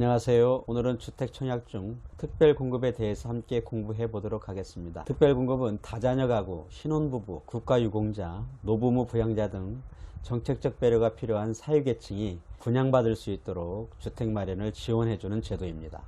안녕하세요. 오늘은 주택 청약 중 특별공급에 대해서 함께 공부해 보도록 하겠습니다. 특별공급은 다자녀 가구, 신혼부부, 국가유공자, 노부모 부양자 등 정책적 배려가 필요한 사유계층이 분양받을 수 있도록 주택 마련을 지원해주는 제도입니다.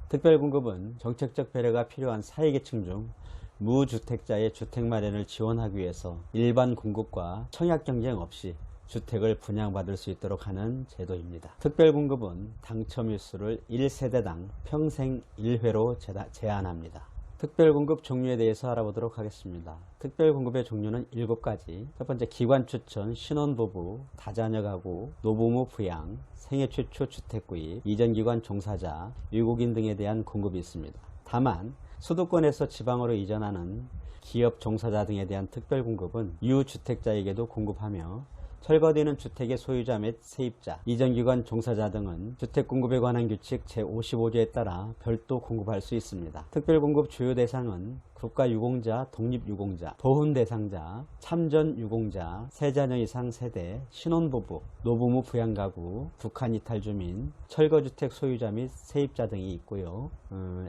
특별공급은 정책적 배려가 필요한 사유계층 중 무주택자의 주택 마련을 지원하기 위해서 일반 공급과 청약 경쟁 없이 주택을 분양받을 수 있도록 하는 제도입니다. 특별공급은 당첨일수를 1세대당 평생 1회로 제한합니다. 특별공급 종류에 대해서 알아보도록 하겠습니다. 특별공급의 종류는 7가지. 첫 번째, 기관 추천, 신혼부부, 다자녀 가구, 노부모 부양, 생애 최초 주택구입, 이전기관 종사자, 외국인 등에 대한 공급이 있습니다. 다만 수도권에서 지방으로 이전하는 기업 종사자 등에 대한 특별공급은 유주택자에게도 공급하며 철거되는 주택의 소유자 및 세입자, 이전기관 종사자 등은 주택공급에 관한 규칙 제55조에 따라 별도 공급할 수 있습니다. 특별공급 주요 대상은 국가유공자, 독립유공자, 보훈대상자, 참전유공자, 세자녀 이상 세대, 신혼부부, 노부모 부양가구, 북한이탈주민, 철거주택 소유자 및 세입자 등이 있고요.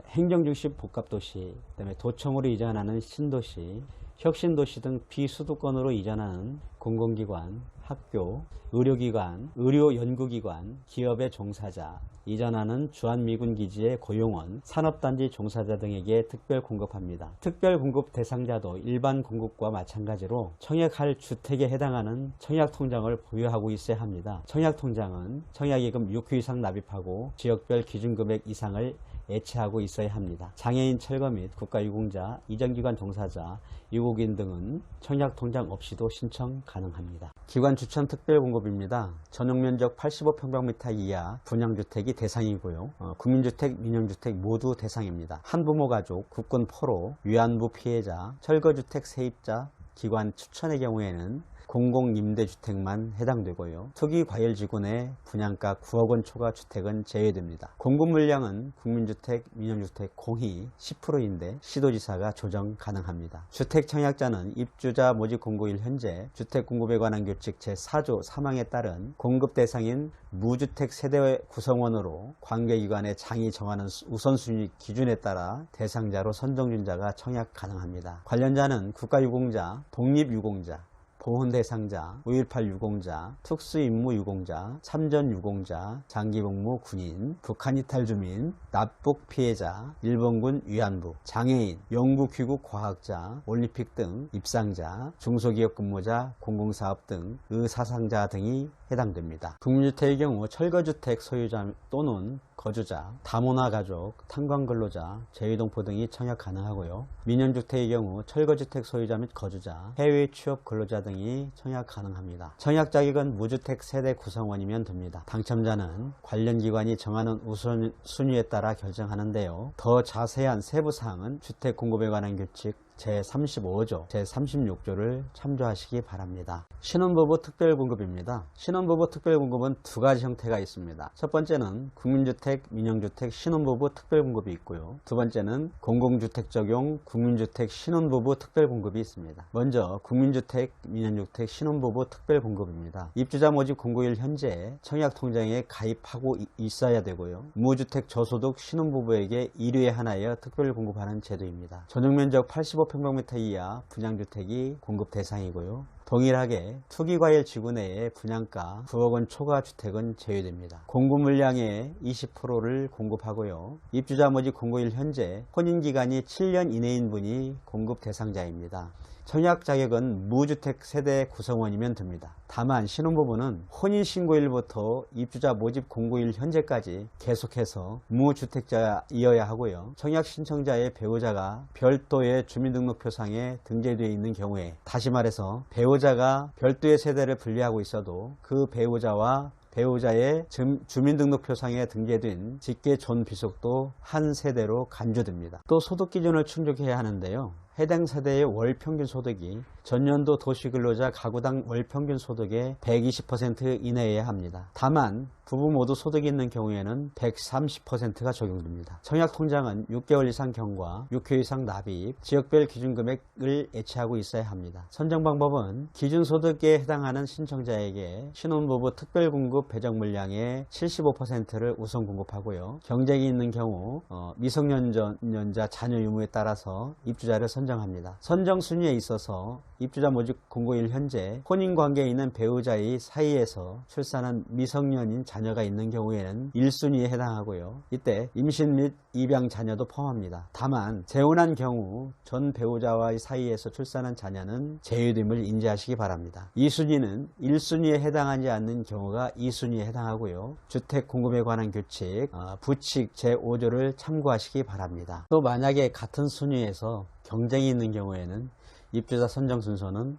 행정중심 복합도시, 그다음에 도청으로 이전하는 신도시, 혁신도시 등 비수도권으로 이전하는 공공기관, 학교, 의료기관, 의료연구기관, 기업의 종사자, 이전하는 주한미군기지의 고용원, 산업단지 종사자 등에게 특별 공급합니다. 특별 공급 대상자도 일반 공급과 마찬가지로 청약할 주택에 해당하는 청약통장을 보유하고 있어야 합니다. 청약통장은 청약예금 6회 이상 납입하고 지역별 기준금액 이상을 애치하고 있어야 합니다. 장애인 철거 및 국가유공자, 이전기관 종사자, 외국인 등은 청약통장 없이도 신청 가능합니다. 기관 추천 특별공급입니다. 전용면적 85평방미터 이하 분양주택이 대상이고요. 국민주택, 민영주택 모두 대상입니다. 한부모 가족, 국군 포로, 위안부 피해자, 철거주택 세입자, 기관 추천의 경우에는 공공임대주택만 해당되고요. 투기과열지구 내 분양가 9억 원 초과 주택은 제외됩니다. 공급 물량은 국민주택, 민영주택 공히 10%인데 시도지사가 조정 가능합니다. 주택 청약자는 입주자 모집 공고일 현재 주택공급에 관한 규칙 제4조 3항에 따른 공급 대상인 무주택 세대 구성원으로 관계기관의 장이 정하는 우선순위 기준에 따라 대상자로 선정된 자가 청약 가능합니다. 관련자는 국가유공자, 독립유공자, 보훈대상자, 5.18 유공자, 특수임무유공자, 참전유공자, 장기복무 군인, 북한이탈주민, 납북 피해자, 일본군 위안부, 장애인, 연구귀국 과학자, 올림픽 등 입상자, 중소기업 근무자, 공공사업 등 의사상자 등이 해당됩니다. 국민주택의 경우 철거주택 소유자 또는 거주자, 다문화 가족, 탄광근로자, 재외동포 등이 청약 가능하고요. 민영주택의 경우 철거주택 소유자 및 거주자, 해외 취업 근로자 등이 청약 가능합니다. 청약 자격은 무주택 세대 구성원이면 됩니다. 당첨자는 관련 기관이 정하는 우선순위에 따라 결정하는데요. 더 자세한 세부사항은 주택공급에 관한 규칙 제35조, 제36조를 참조하시기 바랍니다. 신혼부부 특별공급입니다. 신혼부부 특별공급은 2가지 형태가 있습니다. 첫 번째는 국민주택, 민영주택, 신혼부부 특별공급이 있고요. 두 번째는 공공주택 적용 국민주택 신혼부부 특별공급이 있습니다. 먼저 국민주택, 민영주택, 신혼부부 특별공급입니다. 입주자 모집 공고일 현재 청약통장에 가입하고 있어야 되고요. 무주택 저소득 신혼부부에게 1회에 하나여 특별공급하는 제도입니다. 전용면적 85평방미터 이하 분양주택이 공급 대상이고요. 동일하게 투기과열 지구 내의 분양가 9억 원 초과 주택은 제외됩니다. 공급 물량의 20%를 공급하고요. 입주자 모집 공고일 현재 혼인기간이 7년 이내인 분이 공급 대상자입니다. 청약 자격은 무주택 세대 구성원이면 됩니다. 다만 신혼부부는 혼인신고일부터 입주자 모집 공고일 현재까지 계속해서 무주택자이어야 하고요. 청약 신청자의 배우자가 별도의 주민등록표상에 등재되어 있는 경우에, 다시 말해서 배우자가 별도의 세대를 분리하고 있어도 그 배우자의 주민등록표상에 등재된 직계 존비속도 한 세대로 간주됩니다. 또 소득기준을 충족해야 하는데요. 해당 세대의 월평균 소득이 전년도 도시근로자 가구당 월평균 소득의 120% 이내여야 합니다. 다만 부부 모두 소득이 있는 경우에는 130%가 적용됩니다. 청약통장은 6개월 이상 경과, 6회 이상 납입, 지역별 기준금액을 예치하고 있어야 합니다. 선정 방법은 기준소득에 해당하는 신청자에게 신혼부부 특별공급 배정물량의 75%를 우선 공급하고요. 경쟁이 있는 경우 미성년자 자녀 유무에 따라서 입주자를 선정합니다. 선정 순위에 있어서 입주자 모집 공고일 현재 혼인관계에 있는 배우자의 사이에서 출산한 미성년인 자녀가 있는 경우에는 1순위에 해당하고요. 이때 임신 및 입양 자녀도 포함합니다. 다만 재혼한 경우 전 배우자와의 사이에서 출산한 자녀는 제외됨을 인지하시기 바랍니다. 2순위는 1순위에 해당하지 않는 경우가 2순위에 해당하고요. 주택 공급에 관한 규칙, 부칙 제5조를 참고하시기 바랍니다. 또 만약에 같은 순위에서 경쟁이 있는 경우에는 입주자 선정 순서는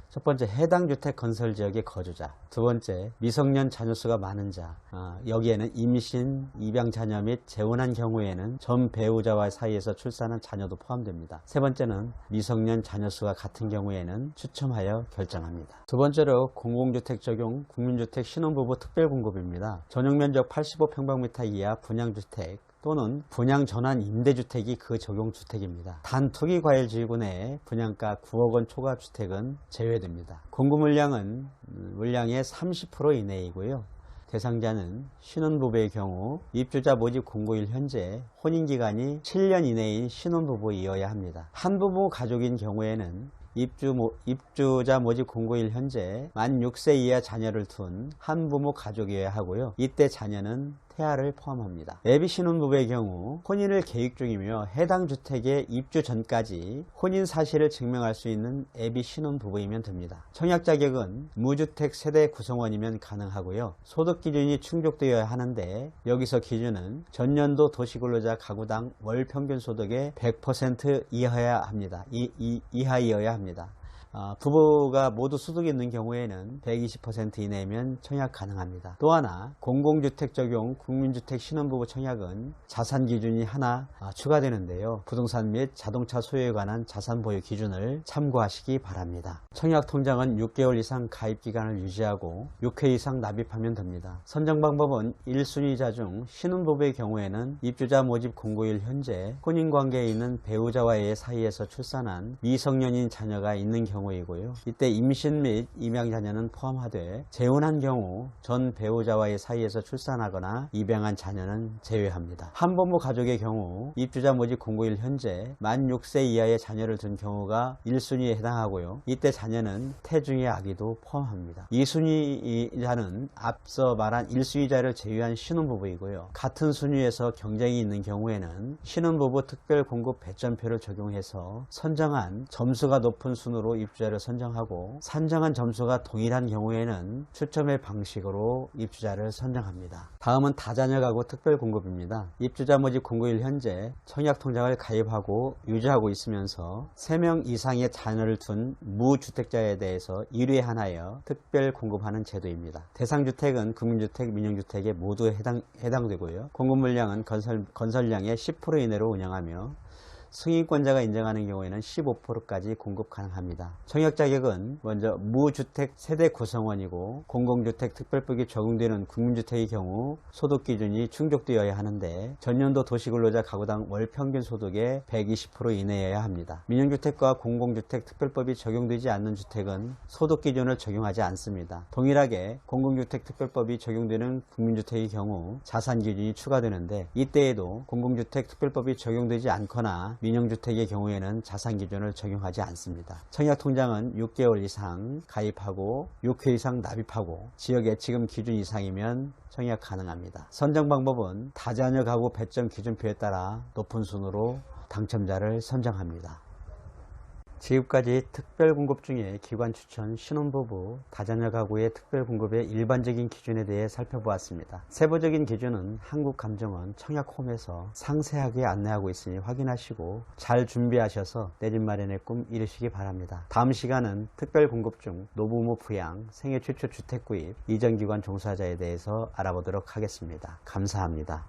첫 번째, 해당 주택 건설 지역의 거주자. 두 번째, 미성년 자녀 수가 많은 자. 여기에는 임신, 입양 자녀 및 재혼한 경우에는 전 배우자와 사이에서 출산한 자녀도 포함됩니다. 세 번째는 미성년 자녀 수가 같은 경우에는 추첨하여 결정합니다. 두 번째로 공공주택 적용 국민주택 신혼부부 특별공급입니다. 전용면적 85평방미터 이하 분양주택 또는 분양 전환 임대주택이 그 적용 주택입니다. 단 투기과열지구 내에 분양가 9억 원 초과 주택은 제외됩니다. 공급 물량은 물량의 30% 이내이고요. 대상자는 신혼부부의 경우 입주자 모집 공고일 현재 혼인기간이 7년 이내인 신혼부부이어야 합니다. 한부모 가족인 경우에는 입주자 모집 공고일 현재 만 6세 이하 자녀를 둔 한부모 가족이어야 하고요. 이때 자녀는 태아를 포함합니다. 예비 신혼부부의 경우 혼인을 계획 중이며 해당 주택에 입주 전까지 혼인 사실을 증명할 수 있는 예비 신혼부부이면 됩니다. 청약 자격은 무주택 세대 구성원이면 가능하고요. 소득 기준이 충족되어야 하는데 여기서 기준은 전년도 도시근로자 가구당 월 평균 소득의 100% 이하여야 합니다. 이하이어야 합니다. 부부가 모두 소득이 있는 경우에는 120% 이내면 청약 가능합니다. 또 하나, 공공주택 적용 국민주택 신혼부부 청약은 자산 기준이 하나 추가되는데요. 부동산 및 자동차 소유에 관한 자산 보유 기준을 참고하시기 바랍니다. 청약 통장은 6개월 이상 가입 기간을 유지하고 6회 이상 납입하면 됩니다. 선정 방법은 1순위자 중 신혼부부의 경우에는 입주자 모집 공고일 현재 혼인관계에 있는 배우자와의 사이에서 출산한 미성년인 자녀가 있는 경우이고요. 이때 임신 및 입양 자녀는 포함하되 재혼한 경우 전 배우자와의 사이에서 출산하거나 입양한 자녀는 제외합니다. 한부모 가족의 경우 입주자 모집 공고일 현재 만 6세 이하의 자녀를 둔 경우가 1순위에 해당하고요. 이때 자녀는 태중의 아기도 포함합니다. 2순위자는 앞서 말한 1순위자를 제외한 신혼부부이고요. 같은 순위에서 경쟁이 있는 경우에는 신혼부부 특별공급 배점표를 적용해서 선정한 점수가 높은 순으로 입주자를 선정하고 산정한 점수가 동일한 경우에는 추첨의 방식으로 입주자를 선정합니다. 다음은 다자녀 가구 특별공급입니다. 입주자 모집 공고일 현재 청약통장을 가입하고 유지하고 있으면서 3명 이상의 자녀를 둔 무주택자에 대해서 1회 하나여 특별공급하는 제도입니다. 대상주택은 국민주택, 민영주택에 모두 해당되고요. 공급물량은 건설량의 10% 이내로 운영하며 승인권자가 인정하는 경우에는 15%까지 공급 가능합니다. 청약 자격은 먼저 무주택 세대 구성원이고 공공주택 특별법이 적용되는 국민주택의 경우 소득 기준이 충족되어야 하는데 전년도 도시근로자 가구당 월 평균 소득의 120% 이내여야 합니다. 민영주택과 공공주택 특별법이 적용되지 않는 주택은 소득 기준을 적용하지 않습니다. 동일하게 공공주택 특별법이 적용되는 국민주택의 경우 자산 기준이 추가되는데 이때에도 공공주택 특별법이 적용되지 않거나 민영주택의 경우에는 자산 기준을 적용하지 않습니다. 청약통장은 6개월 이상 가입하고 6회 이상 납입하고 지역 예치금 기준 이상이면 청약 가능합니다. 선정 방법은 다자녀 가구 배점 기준표에 따라 높은 순으로 당첨자를 선정합니다. 지금까지 특별공급 중에 기관 추천, 신혼부부, 다자녀 가구의 특별공급의 일반적인 기준에 대해 살펴보았습니다. 세부적인 기준은 한국감정원 청약홈에서 상세하게 안내하고 있으니 확인하시고 잘 준비하셔서 내 집 마련의 꿈 이루시기 바랍니다. 다음 시간은 특별공급 중 노부모 부양, 생애 최초 주택구입, 이전기관 종사자에 대해서 알아보도록 하겠습니다. 감사합니다.